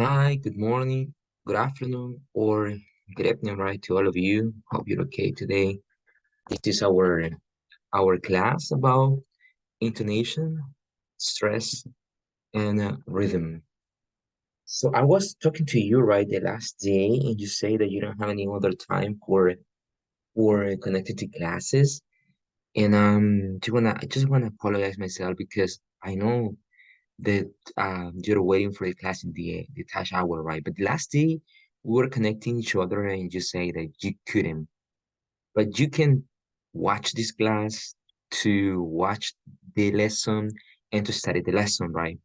Hi, good morning, good afternoon, or good evening, right, to all of you. Hope you're okay today. This is our class about intonation, stress, and rhythm. So I was talking to you right the last day, and you say that you don't have any other time for connected to classes. And I just wanna apologize myself because I know that you're waiting for the class in the touch hour, right? But last day we were connecting each other and you say that you couldn't. But you can watch this class to watch the lesson and to study the lesson, right?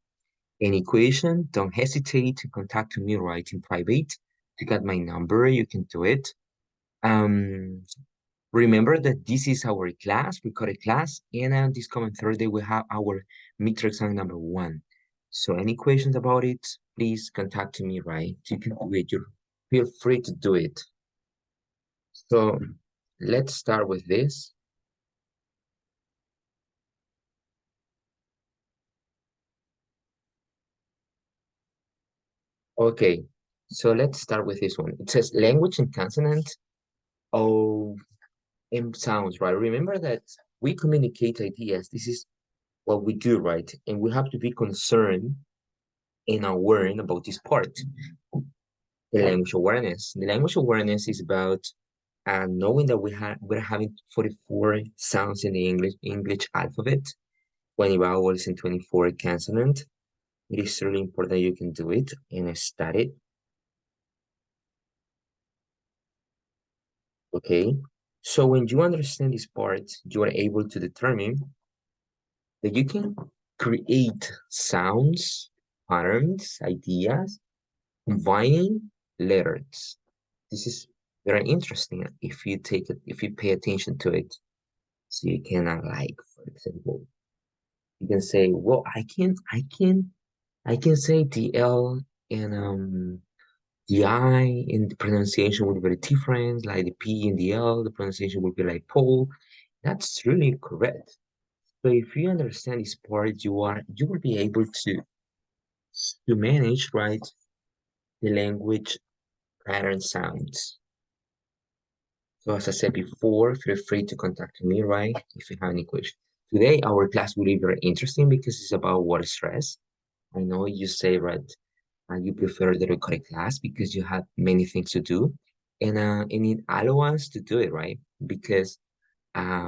Any question, don't hesitate to contact me right in private. You got my number, you can do it. Um, Remember that this is our class, recorded class, and this coming Thursday we have our midterm exam number one. So any questions about it, please contact me, right? You can do it. You feel free to do it. So let's start with this. Okay, so let's start with this one. It says language and consonant of and sounds, right? Remember that we communicate ideas. This is what we do, right? And we have to be concerned and aware about this part. The language awareness. The language awareness is about knowing that we're having 44 sounds in the English alphabet, 20 vowels and 24 consonant. It is really important you can do it and study it. Okay. So when you understand this part, you are able to determine that you can create sounds, patterns, ideas, combining letters. This is very interesting if you pay attention to it. So you cannot like, for example, you can say, well, I can say the L and the I in the pronunciation would be very different, like the P and the L, the pronunciation would be like Paul. That's really correct. So if you understand this part, you will be able to manage, right, the language pattern sounds. So as I said before, feel free to contact me, right, if you have any questions. Today, our class will be very interesting because it's about water stress. I know you say, right, you prefer the recorded class because you have many things to do, and it allows us to do it, right? Because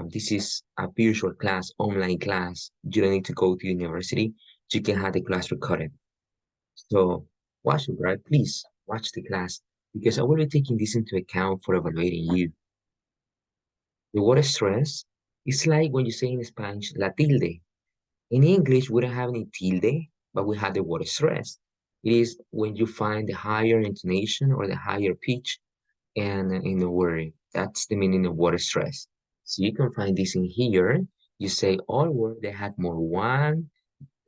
this is a virtual class, online class. You don't need to go to university. You can have the class recorded. So watch it, right? Please watch the class because I will be taking this into account for evaluating you. The word stress is like when you say in Spanish, la tilde. In English, we don't have any tilde, but we have the word stress. It is when you find the higher intonation or the higher pitch and in the word. That's the meaning of word stress. So you can find this in here. You say all words that have more one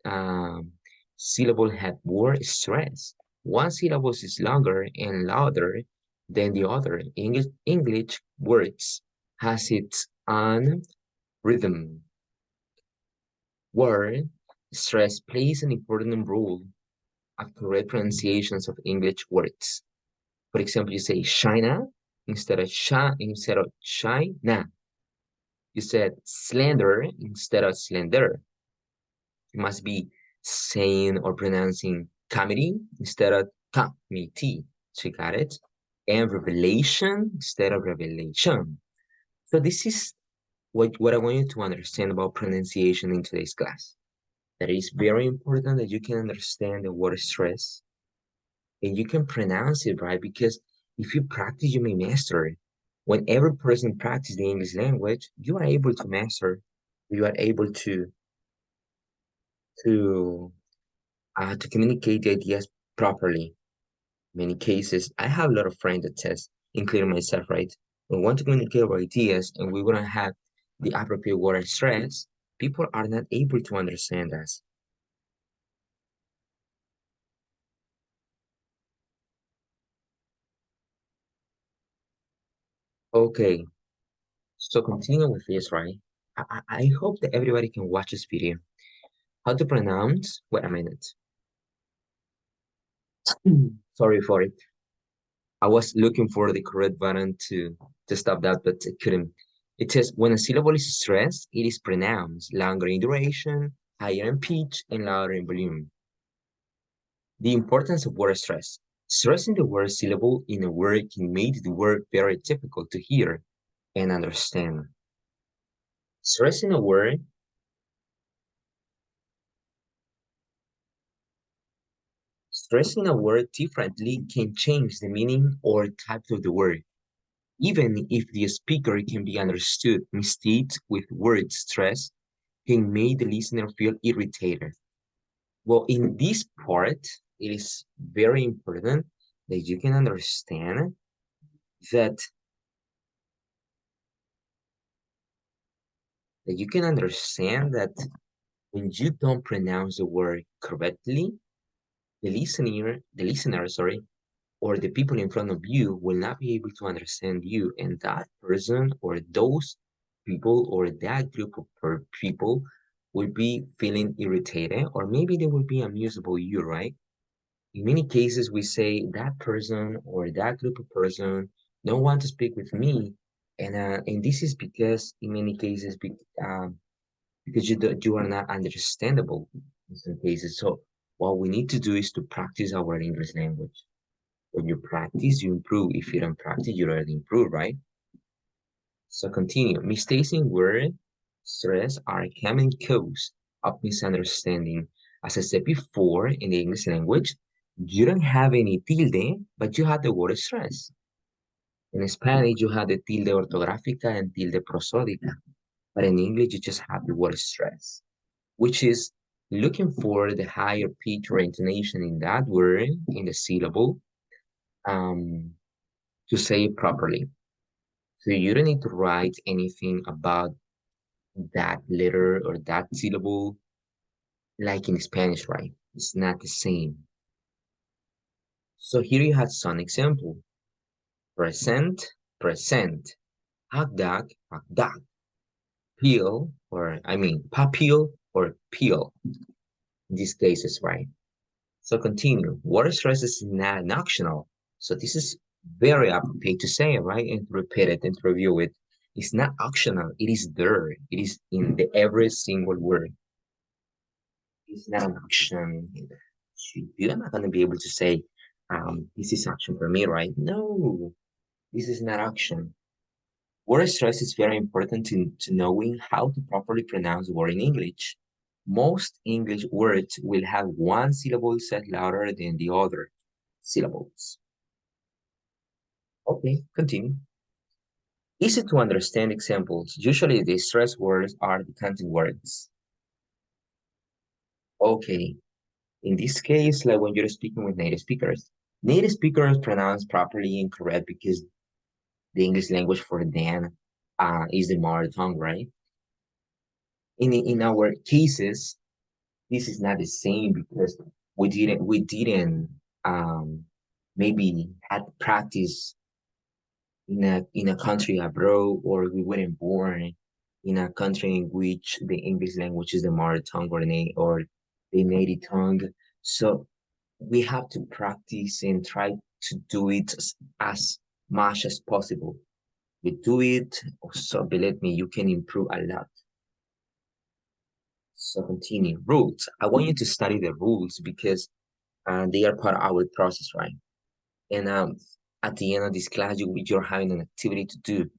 um, syllable have word stress. One syllable is longer and louder than the other. English words has its own rhythm. Word stress plays an important role of correct pronunciations of English words. For example, you say China instead of China. You said slender instead of slender. You must be saying or pronouncing comedy instead of committee. So you got it? And revelation instead of revelation. So this is what I want you to understand about pronunciation in today's class. That it is very important that you can understand the word stress and you can pronounce it right because if you practice, you may master it. When every person practices the English language, you are able to master. You are able to to communicate the ideas properly. Many cases, I have a lot of friends that says, including myself, right? We want to communicate our ideas and we want to have the appropriate word stress. People are not able to understand us. Okay, so continue with this, right? I hope that everybody can watch this video. How to pronounce, wait a minute. Sorry for it. I was looking for the correct button to stop that, but I couldn't. It says when a syllable is stressed, it is pronounced longer in duration, higher in pitch, and louder in volume. The importance of word stress. Stressing the word syllable in a word can make the word very difficult to hear and understand. Stressing a word, stressing a word differently can change the meaning or type of the word. Even if the speaker can be understood, mistakes with word stress can make the listener feel irritated. Well, in this part, it is very important that you can understand that that when you don't pronounce the word correctly, the listener, or the people in front of you will not be able to understand you, and that person or those people or that group of people will be feeling irritated, or maybe they will be amused about you, right? In many cases, we say that person or that group of person don't want to speak with me, and this is because in many cases, because you are not understandable in some cases. So what we need to do is to practice our English language. When you practice, you improve. If you don't practice, you already improve, right? So continue. Mistakes in word stress are a common cause of misunderstanding. As I said before, in the English language, you don't have any tilde, but you have the word stress. In Spanish, you have the tilde ortográfica and tilde prosódica. But in English, you just have the word stress, which is looking for the higher pitch or intonation in that word, in the syllable, um, to say it properly. So you don't need to write anything about that letter or that syllable like in Spanish, right? It's not the same. So here you have some example. Present, present. Hot dog, hot dog. Peel, or I mean, papil or peel. In these cases, right? So continue. Water stress is not optional. So this is very appropriate to say, right? And to repeat it and to review it. It's not optional. It is there. It is in the every single word. It's not an action. You're not going to be able to say, this is action for me, right? No, this is not action. Word stress is very important to knowing how to properly pronounce word in English. Most English words will have one syllable said louder than the other syllables. Okay, continue. Easy to understand examples. Usually the stress words are the content words. Okay, in this case, like when you're speaking with native speakers pronounce properly and correct because the English language for them is the mother tongue, right? In our cases, this is not the same because we didn't maybe had practice in a country abroad, or we weren't born in a country in which the English language is the mother tongue or the native tongue. So we have to practice and try to do it as much as possible. You do it, so believe me, you can improve a lot. So continue. Rules. I want you to study the rules because they are part of our process, right? And at the end of this class, you're having an activity to do.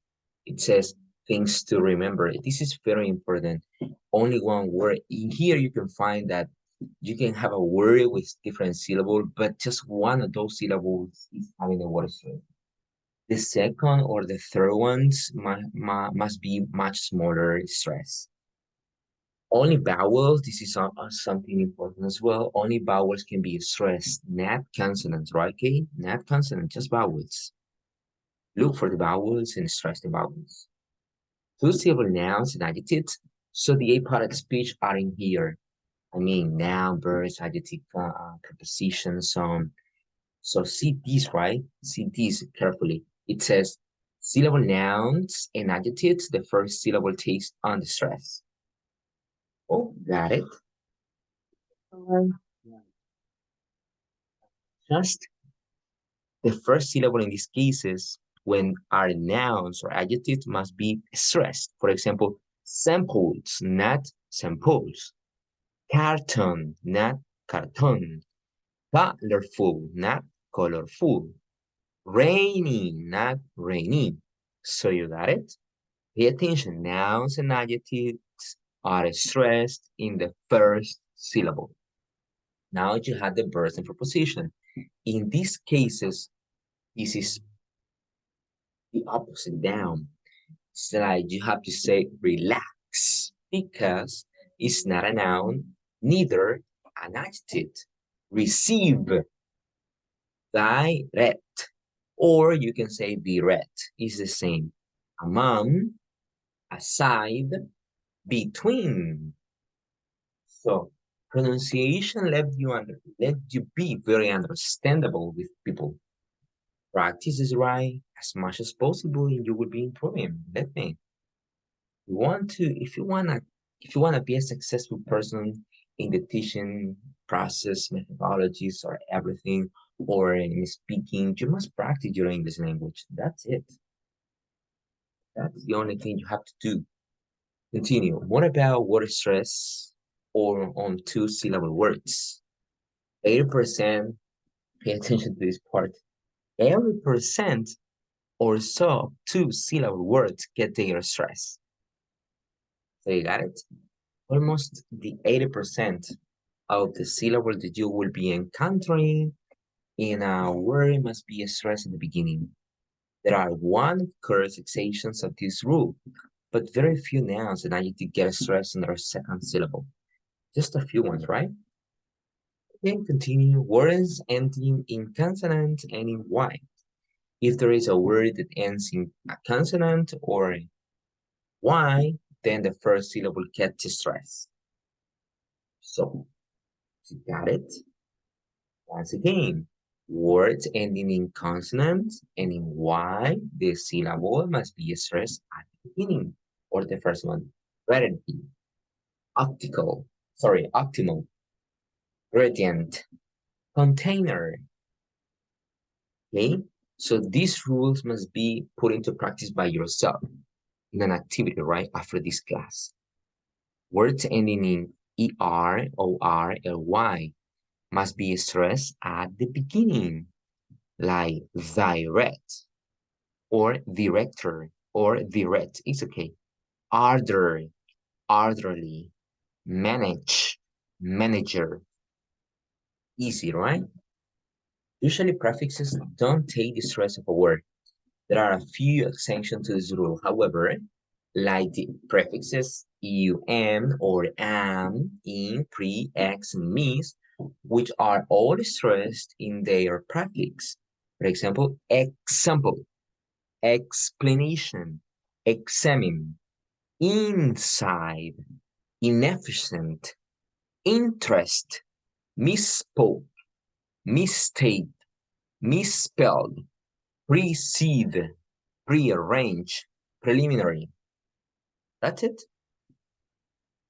It says things to remember. This is very important. Only one word. In here, you can find that you can have a word with different syllables, but just one of those syllables is having a word string. The second or the third ones must be much smaller stress. Only vowels, this is something important as well. Only vowels can be stressed, not consonants, right? Okay, not consonants, just vowels. Look for the vowels and stress the vowels. Two syllable nouns and adjectives. So the eight part of speech are in here. I mean, noun, verbs, adjective, prepositions, so see these, right? See these carefully. It says syllable nouns and adjectives. The first syllable takes on the stress. Oh, got it. Just the first syllable in these cases, when our nouns or adjectives must be stressed. For example, samples, not samples. Carton, not carton. Colorful, not colorful. Rainy, not rainy. So you got it? Pay attention. Nouns and adjectives are stressed in the first syllable. Now you have the verbs and preposition. In these cases, this is the opposite down. It's like you have to say relax because it's not a noun, neither an adjective. Receive, direct, or you can say direct. It's the same. Among, aside, between. So pronunciation let you be very understandable with people. Practice is right as much as possible, and you will be improving. Let me. You want to, if you wanna be a successful person in the teaching process, methodologies, or everything, or in speaking, you must practice your English language. That's it. That's the only thing you have to do. Continue. What about word stress or on two-syllable words? 80%, pay attention to this part. 80% or so two-syllable words get their stress. So you got it? Almost the 80% of the syllable that you will be encountering in a word must be stressed in the beginning. There are one course exceptions of this rule, but very few nouns and adjectives get stressed in their second syllable. Just a few ones, right? Then continue words ending in consonant and in Y. If there is a word that ends in a consonant or Y, then the first syllable gets stress. So, you got it? Once again, words ending in consonant and in Y, the syllable must be stressed at the beginning, or the first one, relative, optimal, gradient, container. Okay, so these rules must be put into practice by yourself in an activity right after this class. Words ending in ER, OR, LY must be stressed at the beginning, like direct, or director, or direct. It's okay. Ardor, orderly, manage, manager. Easy, right? Usually prefixes don't take the stress of a word. There are a few exceptions to this rule. However, like the prefixes um or am, in, pre, ex, and mis, which are all stressed in their prefix. For example, explanation, examine, inside, inefficient, interest, misspoke, misstate, misspelled, precede, prearrange, preliminary. That's it.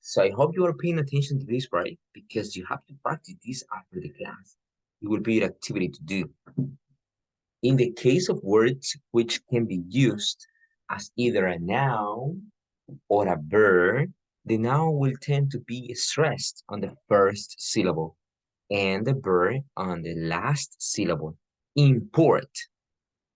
So I hope you are paying attention to this, right? Because you have to practice this after the class. It will be an activity to do. In the case of words which can be used as either a noun or a verb, the noun will tend to be stressed on the first syllable and the verb on the last syllable. Import.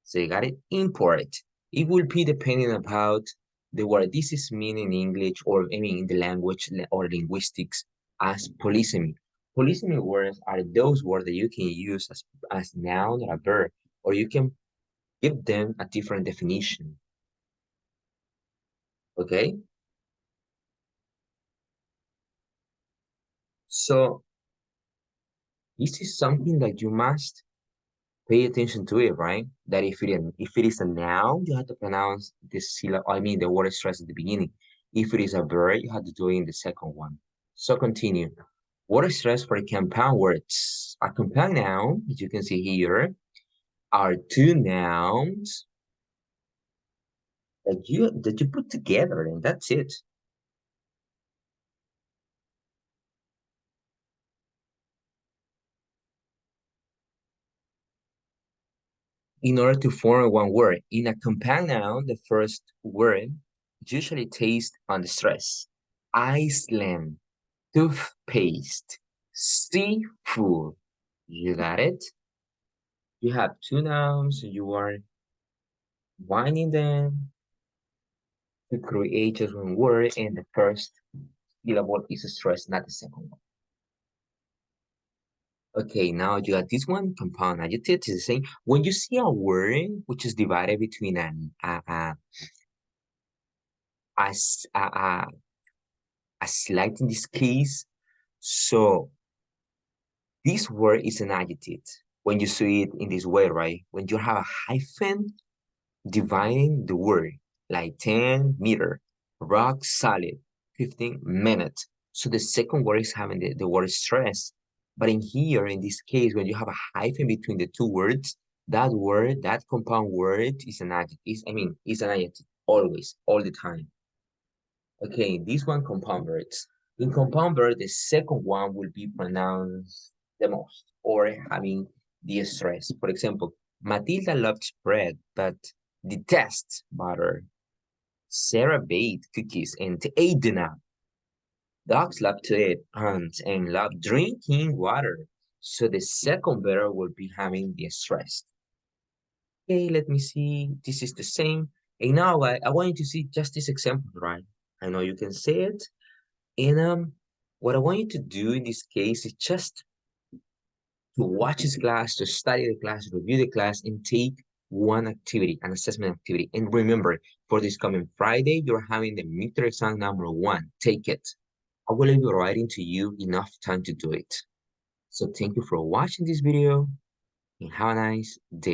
So you got it? Import. It will be depending about the word. This is mean in English or I mean in the language or linguistics as polysemy. Polysemy words are those words that you can use as noun or a verb, or you can give them a different definition. Okay? So this is something that you must pay attention to it, right? That if it is a noun, you have to pronounce the syllable, I mean the word stress at the beginning. If it is a verb, you have to do it in the second one. So continue. Word stress for compound words. A compound noun, as you can see here, are two nouns that you put together, and that's it. in order to form one word. In a compound noun, the first word usually tastes on the stress. Iceland, toothpaste, seafood. You got it? You have two nouns, you are winding them to create just one word, and the first syllable is stressed, not the second one. Okay, now you got this one, compound adjective is the same. When you see a word which is divided between a, s- a slight in this case, so this word is an adjective. When you see it in this way, right? When you have a hyphen dividing the word, like 10 meter, rock solid, 15 minutes. So the second word is having the word stress. But in here, in this case, when you have a hyphen between the two words, that word, that compound word is an adjective. Is an adjective always, all the time. Okay, this one compound words. In compound word, the second one will be pronounced the most or having the stress. For example, Matilda loves bread but detests butter. Sarah baked cookies and ate dinner. Dogs love to eat ants and love drinking water. So the second verb will be having the stress. Okay, let me see. This is the same. And now I want you to see just this example, right? I know you can say it. And what I want you to do in this case is just to watch this class, to study the class, review the class, and take one activity, an assessment activity. And remember, for this coming Friday, you're having the midterm exam number 1. Take it. I will be writing to you enough time to do it. So thank you for watching this video and have a nice day.